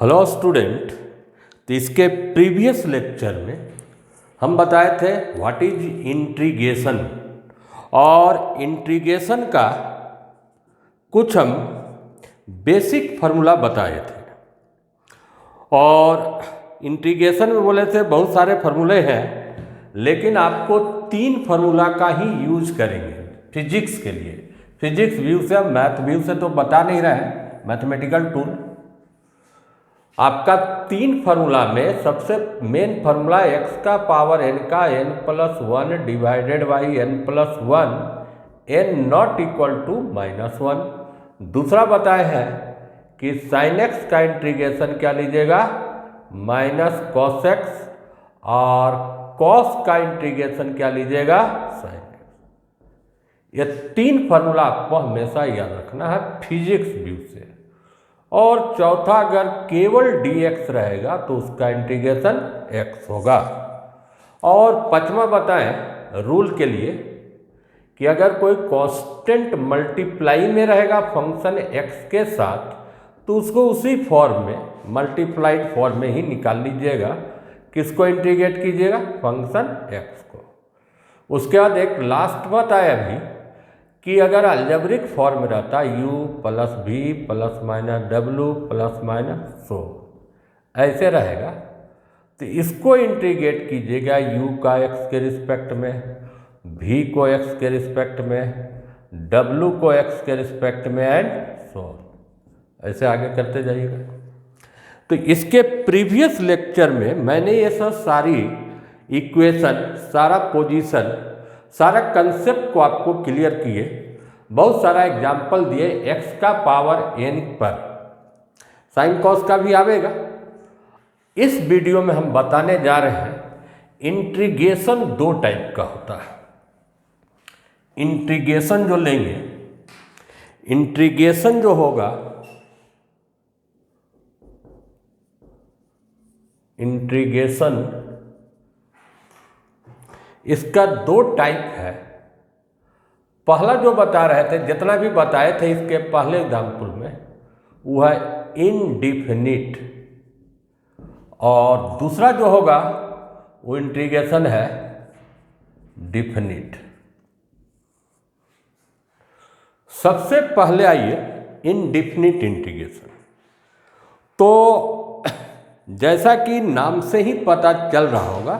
Hello student. तो इसके previous lecture में हम बताए थे व्हाट इज इंटीग्रेशन और इंटीग्रेशन का कुछ हम बेसिक फार्मूला बताए थे। और इंटीग्रेशन में बोले थे बहुत सारे फार्मूले हैं, लेकिन आपको 3 फार्मूला का ही यूज करेंगे फिजिक्स के लिए। फिजिक्स व्यू से, मैथ व्यू से तो बता नहीं रहे हैं, मैथमेटिकल टूल। आपका 3 फार्मूला में सबसे मेन फार्मूला x का पावर n का n+1 divided by n+1 n not equal to -1। दूसरा बताया है कि sin x का इंटीग्रेशन क्या लीजिएगा -cos x, और cos का इंटीग्रेशन क्या लीजिएगा sin x। ये 3 फार्मूला आपको हमेशा याद रखना है फिजिक्स व्यू से। और चौथा, अगर केवल dx रहेगा तो उसका इंटीग्रेशन x होगा। और 5वां बताएं रूल के लिए कि अगर कोई कांस्टेंट मल्टीप्लाई में रहेगा फंक्शन x के साथ तो उसको उसी फॉर्म में, मल्टीप्लाइड फॉर्म में ही निकाल लीजिएगा। किसको इंटीग्रेट कीजिएगा? फंक्शन x को। उसके बाद एक लास्ट बताया अभी कि अगर अलजेब्रिक फॉर्म रहता u + v ± w ± सो ऐसे रहेगा, तो इसको इंटीग्रेट कीजिएगा u का x के रिस्पेक्ट में, v को x के रिस्पेक्ट में, w को x के रिस्पेक्ट में, एंड सो ऐसे आगे करते जाइएगा। तो इसके प्रीवियस लेक्चर में मैंने ये सब सारी इक्वेशन, सारा पोजीशन, सारा कंसेप्ट को आपको क्लियर किए, बहुत सारा एग्जाम्पल दिए x का पावर n पर। साइन कॉस का भी आवेगा। इस वीडियो में हम बताने जा रहे हैं इंटीग्रेशन 2 टाइप का होता है। इंटीग्रेशन जो लेंगे, इंटीग्रेशन जो होगा, इंटीग्रेशन इसका 2 टाइप है। पहला जो बता रहे थे, जितना भी बताए थे इसके पहले एग्जाम्पल में, वो है इनडिफिनिट। और दूसरा जो होगा वो इंटीग्रेशन है डिफिनिट। सबसे पहले आइए इनडिफिनिट इंटीग्रेशन। तो जैसा कि नाम से ही पता चल रहा होगा,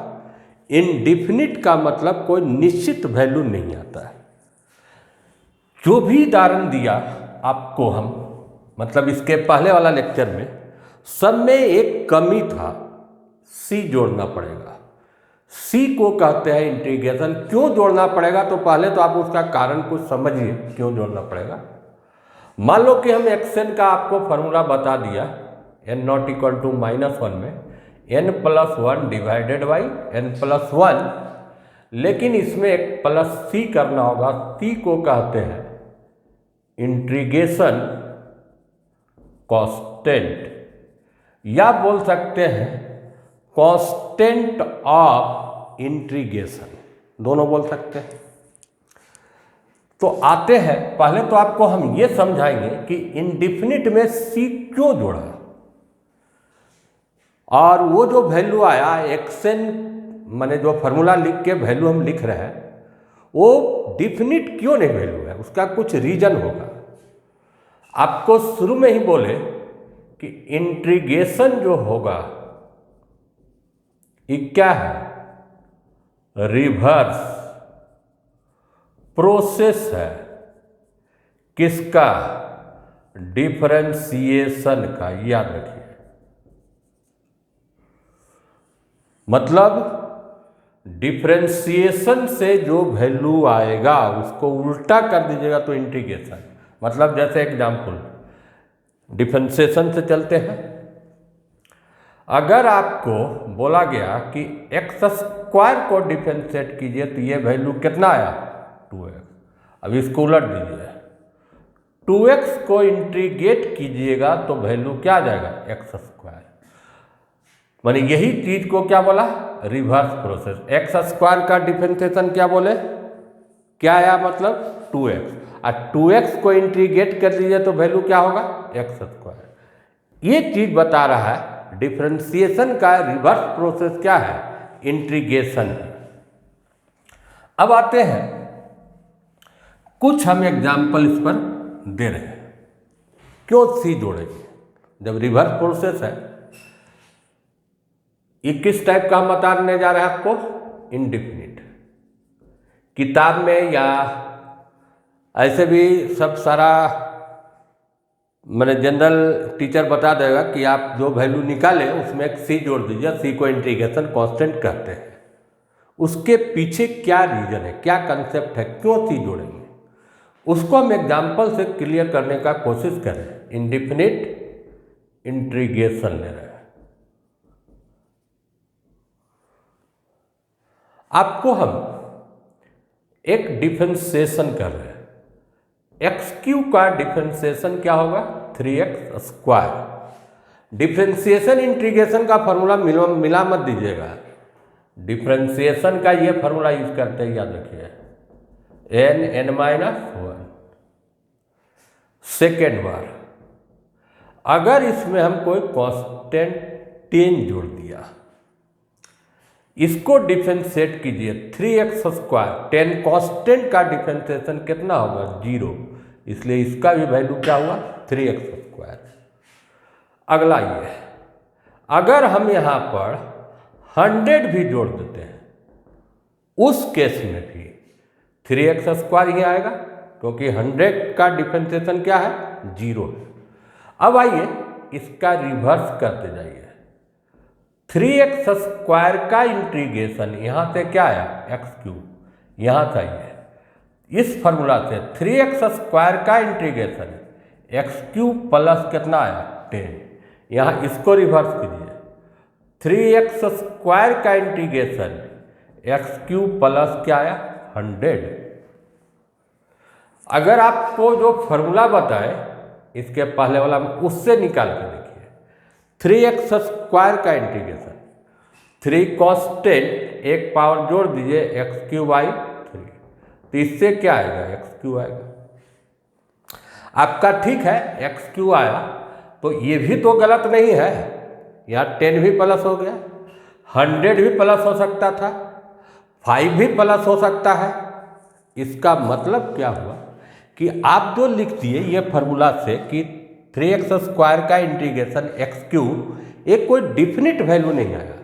इनडिफिनिट का मतलब कोई निश्चित वैल्यू नहीं आता है। जो भी उदाहरण दिया आपको हम, मतलब इसके पहले वाला लेक्चर में, सब में एक कमी था, c जोड़ना पड़ेगा। c को कहते हैं इंटीग्रेशन। क्यों जोड़ना पड़ेगा? तो पहले तो आप उसका कारण कुछ समझिए क्यों जोड़ना पड़ेगा। मान लो कि हम xn का आपको फॉर्मूला बता दिया n नॉट इक्वल टू -1 में n+1 डिवाइडेड बाई n+1, लेकिन इसमें एक +c करना होगा। c को कहते हैं इंटीग्रेशन कांस्टेंट, या बोल सकते हैं कांस्टेंट ऑफ इंटीग्रेशन, दोनों बोल सकते हैं। तो आते हैं, पहले तो आपको हम ये समझाएंगे कि इनडिफिनिट में c क्यों जोड़ा, और वो जो वैल्यू आया xn, माने जो फार्मूला लिख के वैल्यू हम लिख रहे हैं, वो डिफिनिट क्यों नहीं वैल्यू है, उसका कुछ रीजन होगा। आपको शुरू में ही बोले कि इंटीग्रेशन जो होगा ये क्या है? रिवर्स प्रोसेस है। किसका? डिफरेंशिएशन का। याद रखिए, मतलब डिफरेंशिएशन से जो वैल्यू आएगा उसको उल्टा कर दीजिएगा तो इंटीग्रेशन। मतलब जैसे एग्जाम्पल, डिफरेंशिएशन से चलते हैं। अगर आपको बोला गया कि x² को डिफरेंशिएट कीजिए तो ये वैल्यू कितना आया? 2x। अब इसको उलट दीजिए, 2x को इंटीग्रेट कीजिएगा तो वैल्यू क्या आ जाएगा? x²। माने यही चीज को क्या बोला? Reverse process. x² का डिफरेंशिएशन क्या बोले? क्या आया? मतलब 2x। और 2x को इंटीग्रेट कर दीजिए तो वैल्यू क्या होगा? x²। ये चीज बता रहा है डिफरेंशिएशन का रिवर्स प्रोसेस क्या है, इंटीग्रेशन है। अब आते हैं कुछ हम एग्जाम्पल इस पर दे रहे हैं। क्यों सी जोड़ेंगे जब रिवर्स प्रोसेस है? ये किस टाइप का हम बताने जा रहे हैं आपको, इंडिफिनिट। किताब में या ऐसे भी सब सारा मैंने जनरल टीचर बता देगा कि आप जो वैल्यू निकालें उसमें एक सी जोड़ दीजिए, सी को इंटीग्रेशन कांस्टेंट कहते हैं। उसके पीछे क्या रीजन है, क्या कंसेप्ट है, क्यों सी जोड़ेंगे, उसको हम एग्जाम्पल से क्लियर करने का कोशिश करें। इंडिफिनिट इंटीग्रेशन ले रहे हैं। आपको हम एक डिफरेंशिएशन कर रहे हैं। एक्स क्यू का डिफरेंशिएशन क्या होगा, 3x स्क्वायर। डिफरेंशिएशन इंटीग्रेशन का फॉर्मूला मिला मत दीजिएगा। डिफरेंशिएशन का ये फॉर्मूला यूज करते हैं, याद रखिए, n-1 सेकेंड बार। अगर इसमें हम कोई कांस्टेंट 10 जोड़ दिया, इसको डिफरेंशिएट कीजिए 3x स्क्वायर। 10 कांस्टेंट का डिफरेंशिएशन कितना होगा, 0, इसलिए इसका भी वैल्यू क्या हुआ, 3x स्क्वायर। अगला ये, अगर हम यहाँ पर 100 भी जोड़ देते हैं, उस केस में भी 3x स्क्वायर ही आएगा, क्योंकि 100 का डिफरेंशिएशन क्या है, 0 है। अब आइए इसका रिवर्स करते जाइए। 3x स्क्वायर का इंटीग्रेशन यहाँ से क्या आया, एक्स क्यूब, यहाँ से आइए इस फॉर्मूला से 3x स्क्वायर का इंटीग्रेशन एक्स क्यूब प्लस कितना आया, 10। यहाँ इसको रिवर्स कीजिए, 3x स्क्वायर का इंटीग्रेशन एक्स क्यूब प्लस क्या आया, 100। अगर आपको जो फॉर्मूला बताए इसके पहले वाला उससे निकाल के देखिए, 3x स्क्वायर का इंटीग्रेशन 3 कांस्टेंट एक पावर जोड़ दीजिए एक्स क्यू बाई 3, तो इससे क्या आएगा, एक्स क्यू आएगा। आपका ठीक है एक्स क्यू आया, तो ये भी तो गलत नहीं है, यहाँ 10 भी प्लस हो गया, 100 भी प्लस हो सकता था, 5 भी प्लस हो सकता है। इसका मतलब क्या हुआ कि आप जो लिख दिए ये फार्मूला से कि 3x स्क्वायर का इंटीग्रेशन एक्स क्यूब एक कोई डिफिनिट वैल्यू नहीं आया,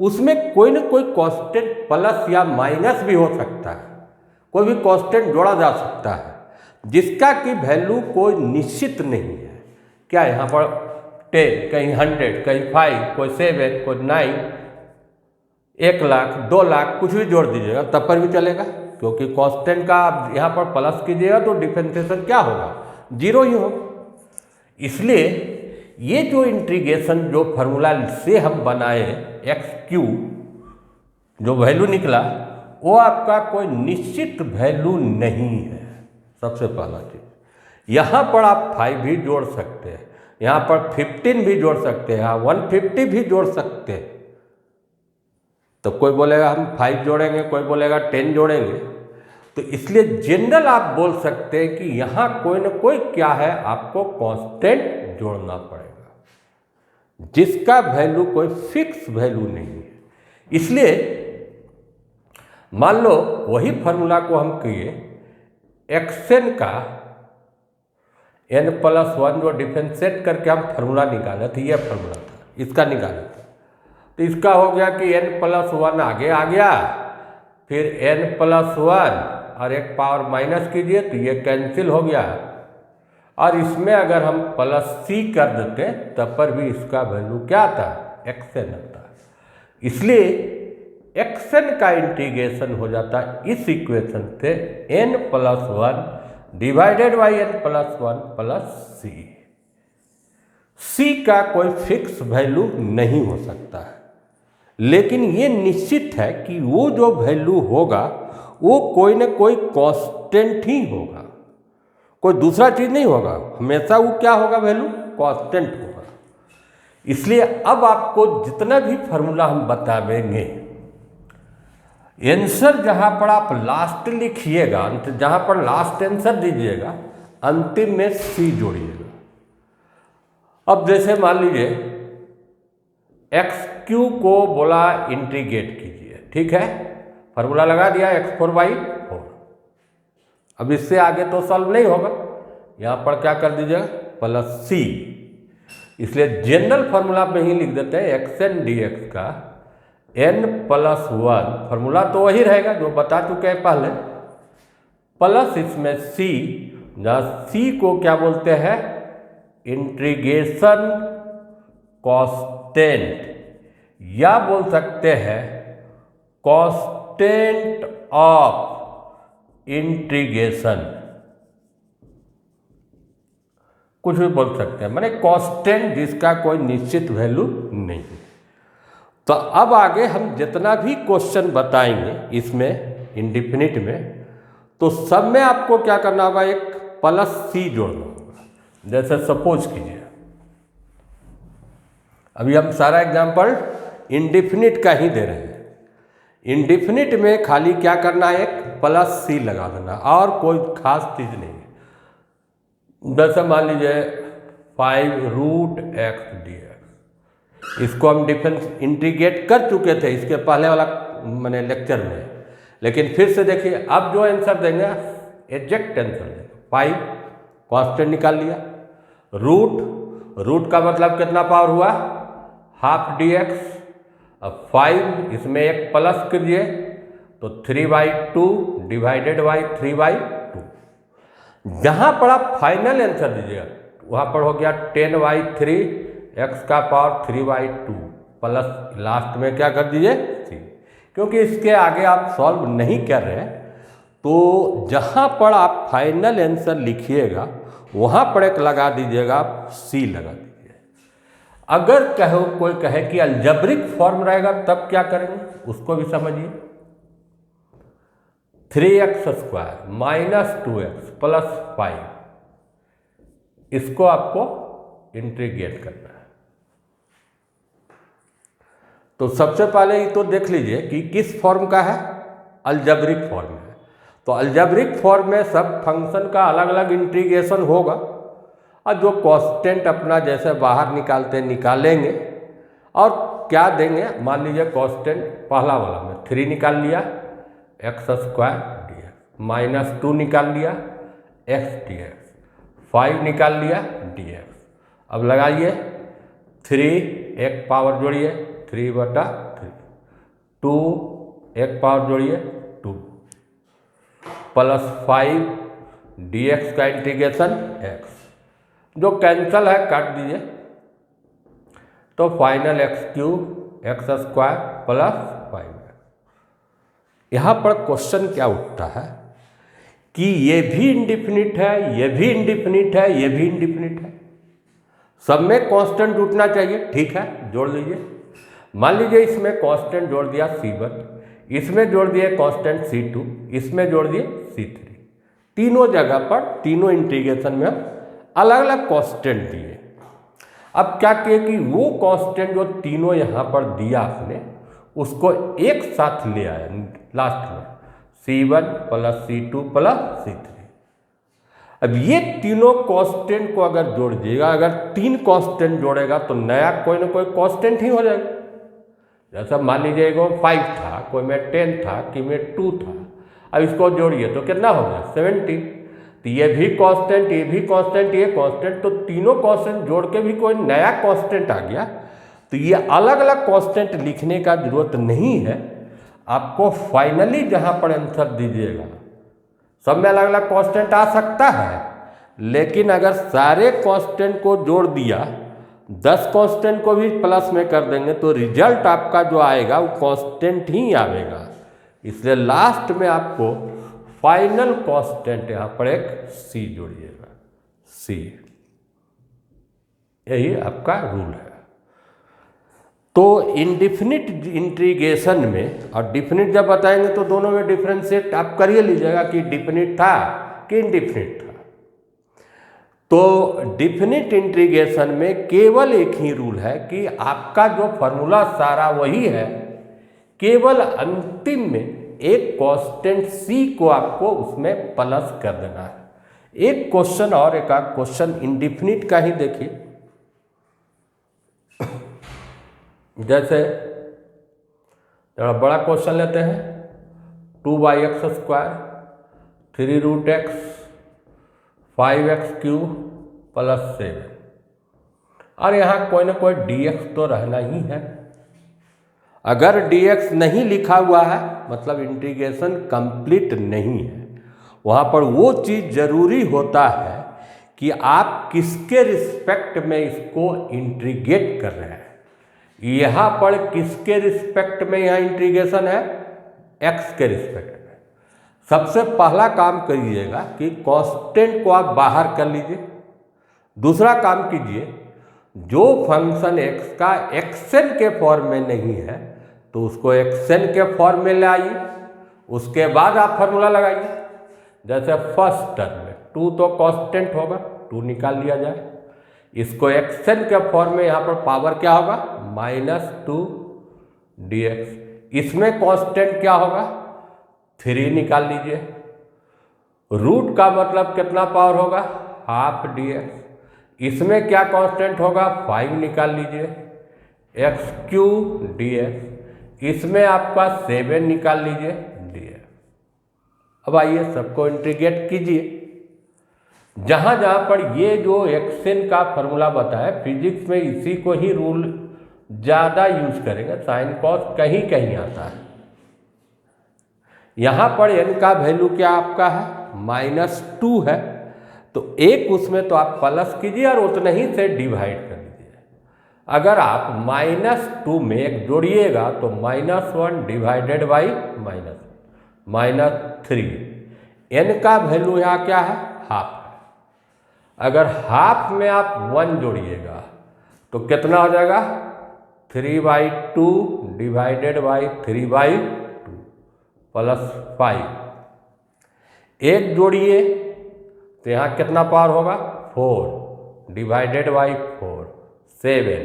उसमें कोई ना कोई कांस्टेंट प्लस या माइनस भी हो सकता है, कोई भी कांस्टेंट जोड़ा जा सकता है जिसका कि वैल्यू कोई निश्चित नहीं है। क्या यहाँ पर 10, कहीं 100, कहीं 5, कोई 7, कोई 9, 1 लाख, 2 लाख, कुछ भी जोड़ दीजिएगा तब पर भी चलेगा, क्योंकि कांस्टेंट का आप यहाँ पर प्लस कीजिएगा तो डिफरेंशिएशन क्या होगा, 0 ही होगा। इसलिए ये जो इंटीग्रेशन जो फार्मूला से हम बनाए एक्स क्यू जो वैल्यू निकला, वो आपका कोई निश्चित वैल्यू नहीं है। सबसे पहला चीज, यहाँ पर आप 5 भी जोड़ सकते हैं, यहाँ पर 15 भी जोड़ सकते हैं, यहाँ 150 भी जोड़ सकते हैं। तो कोई बोलेगा हम 5 जोड़ेंगे, कोई बोलेगा 10 जोड़ेंगे, तो इसलिए जनरल आप बोल सकते हैं कि यहाँ कोई ना कोई क्या है, आपको कांस्टेंट जोड़ना पड़ेगा जिसका वैल्यू कोई फिक्स वैल्यू नहीं है। इसलिए मान लो वही फार्मूला को हम किए एक्सएन का n+1 जो डिफरेंशिएट करके हम फार्मूला निकाले थे, ये फार्मूला था, इसका निकाले थे, तो इसका हो गया कि n+1 आगे आ गया, फिर n+1 और एक पावर माइनस कीजिए तो ये कैंसिल हो गया, और इसमें अगर हम +c कर देते तब पर भी इसका वैल्यू क्या आता है, xn आता है। इसलिए xn का इंटीग्रेशन हो जाता है इस इक्वेशन से n+1 divided by n+1 plus c। c का कोई फिक्स वैल्यू नहीं हो सकता है, लेकिन ये निश्चित है कि वो जो वैल्यू होगा वो कोई ना कोई कांस्टेंट ही होगा, कोई दूसरा चीज नहीं होगा, हमेशा वो क्या होगा, वैल्यू कांस्टेंट होगा। इसलिए अब आपको जितना भी फार्मूला हम बतावेंगे, आंसर जहां पर आप लास्ट लिखिएगा, जहां पर लास्ट आंसर दीजिएगा, अंतिम में सी जोड़िएगा। अब जैसे मान लीजिए एक्स क्यू को बोला इंटीग्रेट कीजिए, ठीक है, फार्मूला लगा दिया x4/4। अब इससे आगे तो सॉल्व नहीं होगा, यहाँ पर क्या कर दीजिएगा प्लस सी, इसलिए जनरल फार्मूला पे ही लिख देते हैं xn dx का n+1, फार्मूला तो वही रहेगा जो बता चुके हैं पहले, प्लस इसमें c, जहाँ c को क्या बोलते हैं इंटीग्रेशन कांस्टेंट, या बोल सकते हैं कांस्टेंट ऑफ इंटीग्रेशन, कुछ भी बोल सकते हैं, माने कांस्टेंट जिसका कोई निश्चित वैल्यू नहीं। तो अब आगे हम जितना भी क्वेश्चन बताएंगे इसमें इंडिफिनिट में, तो सब में आपको क्या करना होगा, एक प्लस सी जोड़ना होगा। जैसे सपोज कीजिए अभी हम सारा एग्जांपल इंडिफिनिट का ही दे रहे हैं, इंडिफिनिट में खाली क्या करना है, एक प्लस सी लगा देना, और कोई खास चीज नहीं है। जैसे मान लीजिए 5√x dx, इसको हम डिफरेंस इंटीग्रेट कर चुके थे इसके पहले वाला मैंने लेक्चर में, लेकिन फिर से देखिए अब जो आंसर देंगे एग्जैक्ट आंसर देंगे। 5 कांस्टेंट निकाल लिया, रूट का मतलब कितना पावर हुआ, हाफ dx, अब 5 इसमें एक प्लस कीजिए तो 3/2 डिवाइडेड बाई 3/2। जहाँ पर आप फाइनल आंसर दीजिएगा वहाँ पर हो गया 10/3 x का पावर 3/2 प्लस लास्ट में क्या कर दीजिए c, क्योंकि इसके आगे आप सॉल्व नहीं कर रहे हैं, तो जहाँ पर आप फाइनल आंसर लिखिएगा वहाँ पर एक लगा दीजिएगा, c लगा दीजिए। अगर कहो कोई कहे कि अलजेब्रिक फॉर्म रहेगा तब क्या करेंगे उसको भी समझिए। 3x² - 2x + 5, इसको आपको इंटीग्रेट करना है। तो सबसे पहले ये तो देख लीजिए कि किस फॉर्म का है, अलजेब्रिक फॉर्म है। तो अलजेब्रिक फॉर्म में सब फंक्शन का अलग अलग इंटीग्रेशन होगा, और जो कांस्टेंट अपना जैसे बाहर निकालते निकालेंगे, और क्या देंगे, मान लीजिए कांस्टेंट पहला वाला में 3 निकाल लिया x² dx, -2 निकाल लिया x dx, 5 निकाल लिया dx। अब लगाइए 3 एक पावर जोड़िए 3/3, 2 एक पावर जोड़िए 2, + 5 dx का इंटीग्रेशन x, जो कैंसल है काट दीजिए, तो फाइनल x³ x² + 5। यहाँ पर क्वेश्चन क्या उठता है कि ये भी इंडिफिनिट है, ये भी इंडिफिनिट है, ये भी इंडिफिनिट है, सब में कांस्टेंट उठना चाहिए, ठीक है जोड़ लीजिए। मान लीजिए इसमें कांस्टेंट जोड़ दिया c1, इसमें जोड़ दिए कांस्टेंट c2, इसमें जोड़ दिए c3, तीनों जगह पर तीनों इंटीग्रेशन में हम अलग अलग कांस्टेंट दिए। अब क्या किए कि वो कांस्टेंट जो तीनों यहाँ पर दिया आपने उसको एक साथ ले आया लास्ट में, c1 + c2 + c3। अब ये तीनों कांस्टेंट को अगर जोड़ दीजिएगा, अगर 3 कांस्टेंट जोड़ेगा तो नया कोई ना कोई कांस्टेंट ही हो जाएगा। जैसा मान लीजिए एगो 5 था, कोई में 10 था, कि में 2 था, अब इसको जोड़िए तो कितना हो गया 70। तो ये भी कांस्टेंट, ये भी कांस्टेंट, ये कांस्टेंट, तो तीनों कांस्टेंट जोड़ के भी कोई नया कांस्टेंट आ गया। तो ये अलग अलग कांस्टेंट लिखने का जरूरत नहीं है, आपको फाइनली जहाँ पर आंसर दीजिएगा सब में अलग अलग कांस्टेंट आ सकता है, लेकिन अगर सारे कांस्टेंट को जोड़ दिया, 10 कांस्टेंट को भी प्लस में कर देंगे तो रिजल्ट आपका जो आएगा वो कांस्टेंट ही आएगा। इसलिए लास्ट में आपको फाइनल कांस्टेंट यहाँ पर एक c जोड़िएगा, c, यही आपका रूल है। तो इंडिफिनिट इंटीग्रेशन में और डिफिनिट जब बताएंगे तो दोनों में डिफरेंशिएट आप करिए लीजिएगा कि डिफिनिट था कि इंडिफिनिट था। तो डिफिनिट इंटीग्रेशन में केवल एक ही रूल है कि आपका जो फॉर्मूला सारा वही है, केवल अंतिम में एक कांस्टेंट c को आपको उसमें प्लस कर देना है। एक क्वेश्चन और एक क्वेश्चन इंडिफिनिट का ही देखिए, जैसे थोड़ा बड़ा क्वेश्चन लेते हैं, 2x² 3√x 5x³ + 7, और यहाँ कोई ना कोई dx तो रहना ही है। अगर dx नहीं लिखा हुआ है मतलब इंटीग्रेशन कंप्लीट नहीं है। वहाँ पर वो चीज़ जरूरी होता है कि आप किसके रिस्पेक्ट में इसको इंटीग्रेट कर रहे हैं। यहाँ पर किसके रिस्पेक्ट में यहाँ इंटीग्रेशन है, x के रिस्पेक्ट में। सबसे पहला काम करिएगा कि कांस्टेंट को आप बाहर कर लीजिए। दूसरा काम कीजिए, जो फंक्शन x का xn के फॉर्म में नहीं है तो उसको xn के फॉर्म में ले आइए, उसके बाद आप फार्मूला लगाइए। जैसे फर्स्ट टर्म में 2 तो कांस्टेंट होगा, 2 निकाल लिया जाए। इसको xn के फॉर्म में यहाँ पर पावर क्या होगा, -2 dx। इसमें कांस्टेंट क्या होगा, 3 निकाल लीजिए। रूट का मतलब कितना पावर होगा, ½ dx। इसमें क्या कांस्टेंट होगा, 5 निकाल लीजिए, x³ dx। इसमें आपका 7 निकाल लीजिए dx। अब आइए सबको इंटीग्रेट कीजिए। जहाँ जहाँ पर ये जो xn का फॉर्मूला बताया, फिजिक्स में इसी को ही रूल ज़्यादा यूज करेंगे, साइन कॉस कहीं कहीं आता है। यहाँ पर n का वैल्यू क्या आपका है, -2 है, तो एक उसमें तो आप प्लस कीजिए और उतना ही से डिवाइड कर दीजिए। अगर आप -2 में एक जोड़िएगा तो -1 डिवाइडेड बाई -3। n का वैल्यू यहाँ क्या है, ½ है। अगर ½ में आप 1 जोड़िएगा तो कितना हो जाएगा, 3/2 डिवाइडेड बाई 3/2 + 5। एक जोड़िए तो यहाँ कितना पावर होगा, 4 डिवाइडेड बाई 4 7।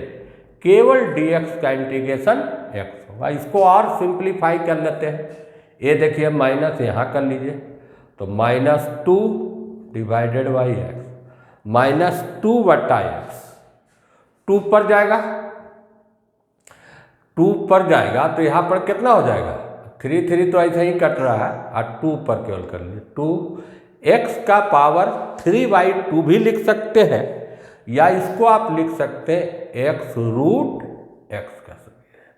केवल dx का इंटीग्रेशन x होगा। इसको और सिंप्लीफाई कर लेते हैं। ये देखिए माइनस यहाँ कर लीजिए तो -2 डिवाइडेड बाई x, -2/x। 2 पर जाएगा, 2 पर जाएगा तो यहाँ पर कितना हो जाएगा, 3 तो ऐसे ही कट रहा है, और 2 पर केवल कर लीजिए। 2x का पावर 3/2 भी लिख सकते हैं, या इसको आप लिख सकते हैं x√x कर सकते हैं।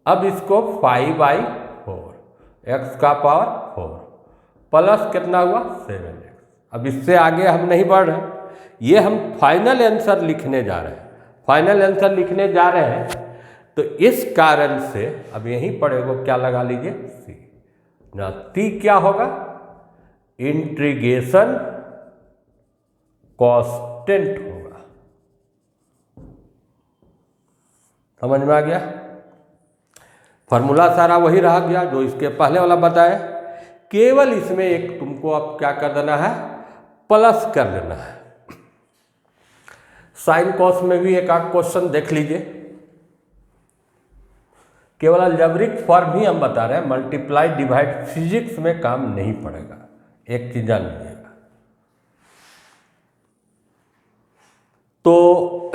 अब इसको 5/4, x का पावर 4 प्लस कितना हुआ, 7x। अब इससे आगे हम नहीं बढ़ रहे, ये हम फाइनल आंसर लिखने जा रहे हैं। फाइनल आंसर लिखने जा रहे हैं तो इस कारण से अब यहीं पड़ेगा, क्या लगा लीजिए, c ना। t क्या होगा, इंटीग्रेशन कांस्टेंट होगा। समझ में आ गया। फॉर्मूला सारा वही रह गया जो इसके पहले वाला बताया, केवल इसमें एक तुमको अब क्या कर देना है, प्लस कर देना है। साइन कॉस में भी एक आध क्वेश्चन देख लीजिए। केवल अलजेब्रिक फॉर्म ही हम बता रहे हैं, मल्टीप्लाई डिवाइड फिजिक्स में काम नहीं पड़ेगा, एक चीज जान लीजिएगा। तो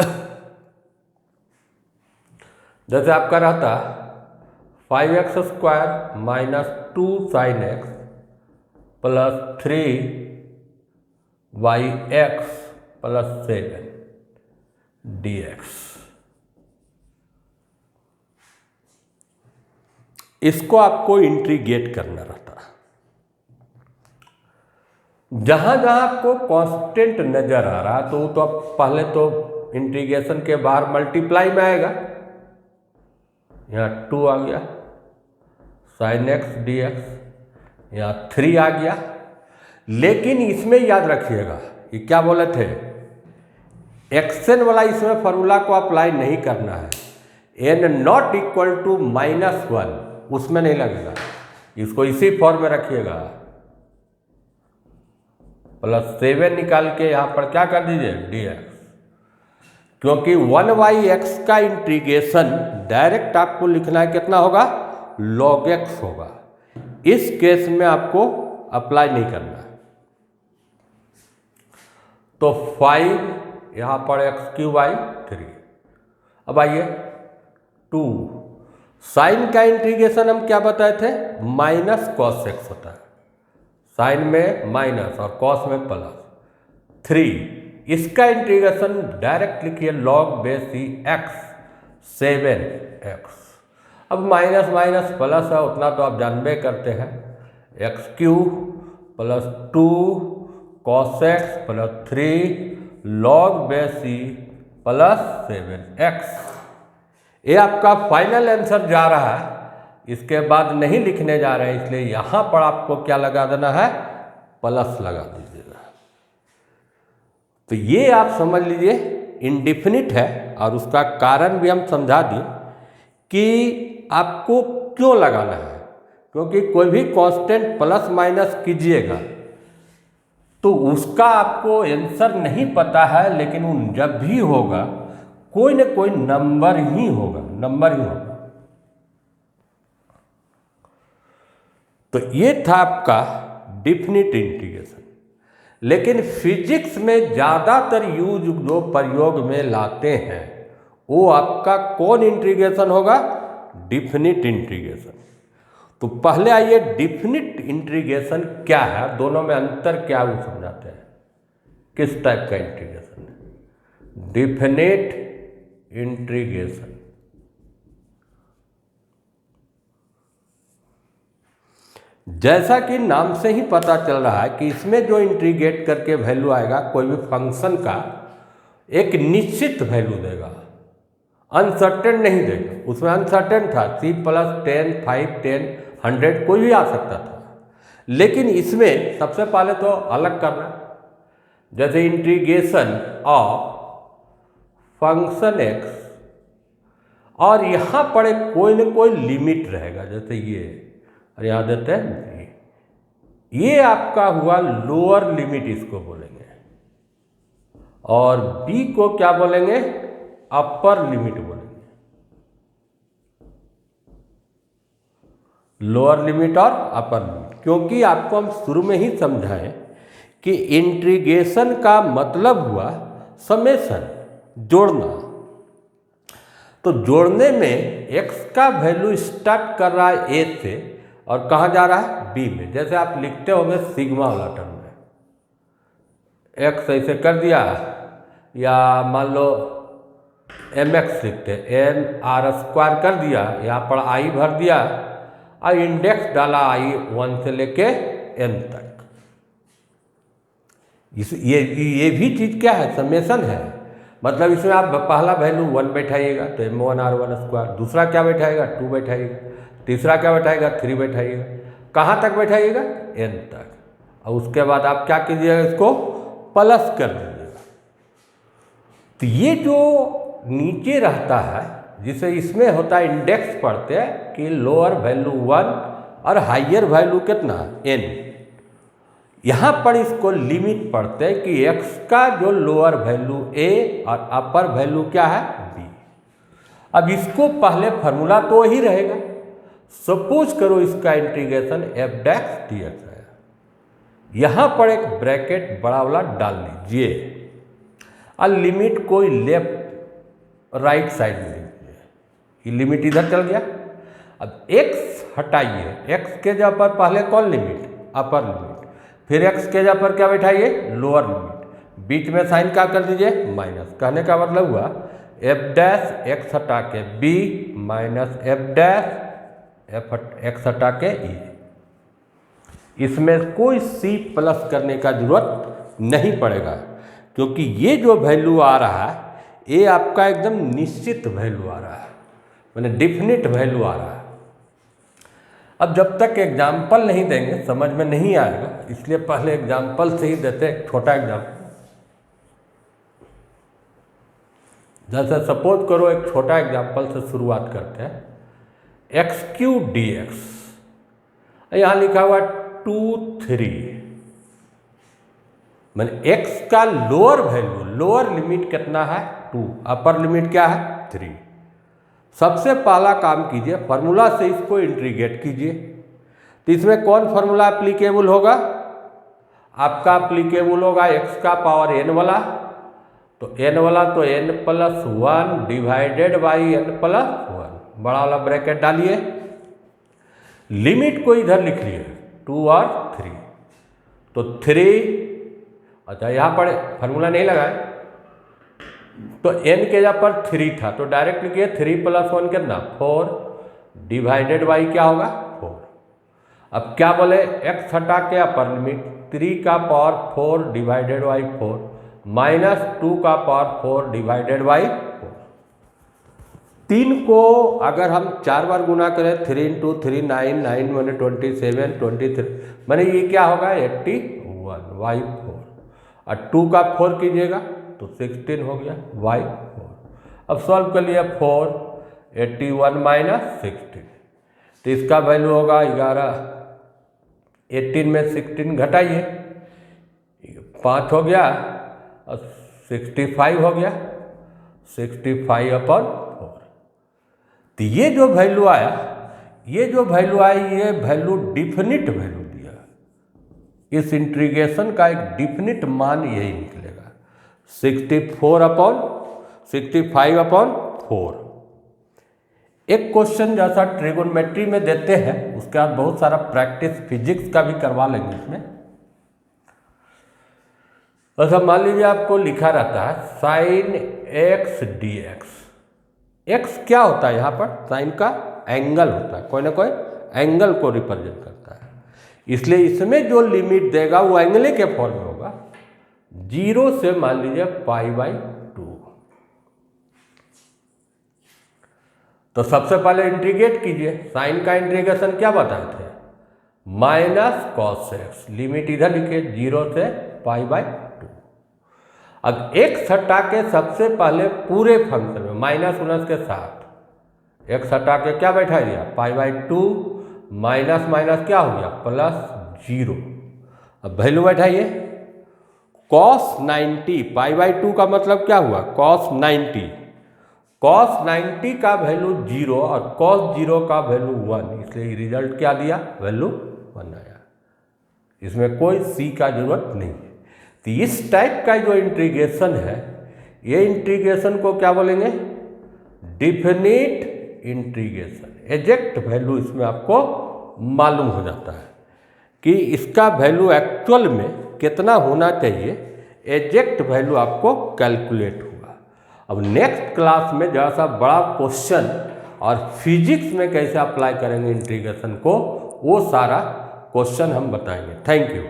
जैसे आपका रहता 5x² - 2 sin x + 3/x + 7 dx। इसको आपको इंटीग्रेट करना रहता है। जहां जहां आपको कांस्टेंट नजर आ रहा तो अब पहले तो इंटीग्रेशन के बाहर मल्टीप्लाई में आएगा। यहाँ 2 आ गया, sin x dx, यहाँ 3 आ गया। लेकिन इसमें याद रखिएगा, ये क्या बोले थे, xn वाला इसमें फॉर्मूला को अप्लाई नहीं करना है। n नॉट इक्वल टू -1 उसमें नहीं लगेगा, इसको इसी फॉर्म में रखिएगा। +7 निकाल के यहाँ पर क्या कर दीजिए, dx। क्योंकि 1/x का इंटीग्रेशन डायरेक्ट आपको लिखना है, कितना होगा, log x होगा। इस केस में आपको अप्लाई नहीं करना है। तो 5 यहाँ पर x³ 3। अब आइए 2। साइन का इंटीग्रेशन हम क्या बताए थे, माइनस कॉस एक्स होता है, साइन में माइनस और कॉस में प्लस। 3 इसका इंटीग्रेशन डायरेक्ट लिखिए लॉग बेस ई एक्स 7x। अब माइनस माइनस प्लस है उतना तो आप जानबे करते हैं, x³ plus 2 cos x plus 3 log base E plus 7x। ये आपका फाइनल आंसर जा रहा है, इसके बाद नहीं लिखने जा रहे हैं, इसलिए यहाँ पर आपको क्या लगा देना है, प्लस लगा दीजिएगा। तो ये आप समझ लीजिए इंडिफिनिट है, और उसका कारण भी हम समझा दिए कि आपको क्यों लगाना है, क्योंकि कोई भी कांस्टेंट प्लस माइनस कीजिएगा तो उसका आपको आंसर नहीं पता है, लेकिन जब भी होगा कोई न कोई नंबर ही होगा, नंबर ही होगा। तो ये था आपका डिफिनिट इंटीग्रेशन। लेकिन फिजिक्स में ज़्यादातर यूज जो प्रयोग में लाते हैं वो आपका कौन इंटीग्रेशन होगा, डिफिनिट इंटीग्रेशन। तो पहले आइए डिफिनिट इंटीग्रेशन क्या है, दोनों में अंतर क्या है वो समझाते हैं। किस टाइप का इंटीग्रेशन है डिफिनिट इंटीग्रेशन? जैसा कि नाम से ही पता चल रहा है कि इसमें जो इंटीग्रेट करके वैल्यू आएगा, कोई भी फंक्शन का एक निश्चित वैल्यू देगा, अनसर्टेन नहीं देगा। उसमें अनसर्टेन था, c+10, 5, 10, 100 कोई भी आ सकता था, लेकिन इसमें सबसे पहले तो अलग करना, जैसे इंटीग्रेशन ऑफ फंक्शन x, और यहाँ पर कोई न कोई लिमिट रहेगा, जैसे ये, और यहाँ देते हैं ये आपका हुआ लोअर लिमिट, इसको बोलेंगे, और b को क्या बोलेंगे, अपर लिमिट बोलेंगे, लोअर लिमिट और अपर लिमिट। क्योंकि आपको हम शुरू में ही समझाएं कि इंटीग्रेशन का मतलब हुआ समेशन, जोड़ना। तो जोड़ने में x का वैल्यू स्टार्ट कर रहा है a से और कहाँ जा रहा है, b में। जैसे आप लिखते होंगे सिग्मा वाला टर्म में, x ऐसे कर दिया, या मान लो mx लिखते, n² कर दिया, यहाँ पर i भर दिया और इंडेक्स डाला i 1 से लेके n तक। ये भी चीज़ क्या है, समेशन है। मतलब इसमें आप पहला वैल्यू 1 बैठाइएगा तो m1r1², दूसरा क्या बैठाएगा 2 बैठाइएगा, तीसरा क्या बैठाएगा 3 बैठाइएगा, कहाँ तक बैठाइएगा n तक, और उसके बाद आप क्या कीजिएगा, इसको प्लस कर दीजिएगा। तो ये जो नीचे रहता है, जिसे इसमें होता है इंडेक्स पढ़ते हैं कि लोअर वैल्यू 1 और हाइयर वैल्यू कितना n, यहाँ पर इसको लिमिट पढ़ते हैं कि x का जो लोअर वैल्यू a और अपर वैल्यू क्या है b। अब इसको पहले फार्मूला तो ही रहेगा, सपोज करो इसका इंटीग्रेशन f' dx है, यहाँ पर एक ब्रैकेट बड़ा वाला डाल लीजिए और लिमिट कोई लेफ्ट राइट साइड में लीजिए, ये लिमिट इधर चल गया। अब x हटाइए, x के जगह पर पहले कौन लिमिट, अपर लिमिट, फिर x के जगह पर क्या बैठाइए, लोअर लिमिट, बीच में साइन क्या कर दीजिए, माइनस। कहने का मतलब हुआ f' x हटा के b माइनस f' x हटा के e। इसमें कोई c प्लस करने का जरूरत नहीं पड़ेगा, क्योंकि ये जो वैल्यू आ रहा है ये आपका एकदम निश्चित वैल्यू आ रहा है, मैंने डिफिनिट वैल्यू आ रहा है। अब जब तक एग्जाम्पल नहीं देंगे समझ में नहीं आएगा, इसलिए पहले एग्जाम्पल से ही देते हैं, छोटा एग्जाम्पल। जैसे सपोज करो एक छोटा एग्जाम्पल से शुरुआत करते हैं, x³ dx, यहाँ लिखा हुआ 2, 3, मैंने x का लोअर वैल्यू, लोअर लिमिट कितना है 2, अपर लिमिट क्या है 3। सबसे पहला काम कीजिए, फार्मूला से इसको इंटीग्रेट कीजिए। तो इसमें कौन फार्मूला एप्लीकेबल होगा, आपका एप्लीकेबल होगा x का पावर n वाला, तो n वाला तो n+1 डिवाइडेड बाई n+1। बड़ा वाला ब्रैकेट डालिए, लिमिट को इधर लिख लिए 2 और 3, तो 3, अच्छा यहाँ पर फार्मूला नहीं लगाए तो n के जगह पर 3 था तो डायरेक्ट लिखिए 3 + 1 कितना 4 डिवाइडेड बाई क्या होगा 4। अब क्या बोले x हटा के अपर लिमिट 3 का पावर 4 डिवाइडेड बाई 4 माइनस 2 का पावर 4 डिवाइडेड बाई 4। 3 को अगर हम 4 बार गुना करें 3 × 3 9, 9 × 27 23 माने ये क्या होगा 81/4 और 2 का 4 कीजिएगा तो 16 हो गया बाई 4। अब सॉल्व कर लिया 4 81 - 16 तो इसका वैल्यू होगा 11। 18 में 16 घटाइए 5 हो गया और 65 हो गया 65/4। तो ये जो वैल्यू आया ये वैल्यू डिफिनिट वैल्यू दिया। इस इंटीग्रेशन का एक डिफिनिट मान यही निकलेगा 65/4। एक क्वेश्चन जैसा ट्रिगोनोमेट्री में देते हैं उसके बाद बहुत सारा प्रैक्टिस फिजिक्स का भी करवा लेंगे इसमें। अच्छा मान लीजिए आपको लिखा रहता है sin x dx। x क्या होता है यहाँ पर साइन का एंगल होता है, कोई ना कोई एंगल को रिप्रेजेंट करता है, इसलिए इसमें जो लिमिट देगा वो एंगल के फॉर्म में होगा 0 से मान लीजिए π/2। तो सबसे पहले इंटीग्रेट कीजिए, साइन का इंटीग्रेशन क्या बताए थे -cos x, लिमिट इधर लिखिए 0 से π/2। अब x हटा के सबसे पहले पूरे फंक्शन में माइनस के साथ x हटा के क्या बैठा दिया π/2 माइनस माइनस क्या हो गया +0। अब वैल्यू बैठाइए cos 90 π/2 का मतलब क्या हुआ cos 90। cos 90 का वैल्यू 0 और cos 0 का वैल्यू 1, इसलिए रिजल्ट क्या दिया वैल्यू 1 आया। इसमें कोई c का जरूरत नहीं है। तो इस टाइप का जो इंटीग्रेशन है ये इंटीग्रेशन को क्या बोलेंगे डिफिनिट इंटीग्रेशन। एग्जैक्ट वैल्यू इसमें आपको मालूम हो जाता है कि इसका वैल्यू एक्चुअल में कितना होना चाहिए, एग्जैक्ट वैल्यू आपको कैलकुलेट हुआ। अब नेक्स्ट क्लास में जरा सा बड़ा क्वेश्चन और फिजिक्स में कैसे अप्लाई करेंगे इंटीग्रेशन को वो सारा क्वेश्चन हम बताएंगे। Thank you.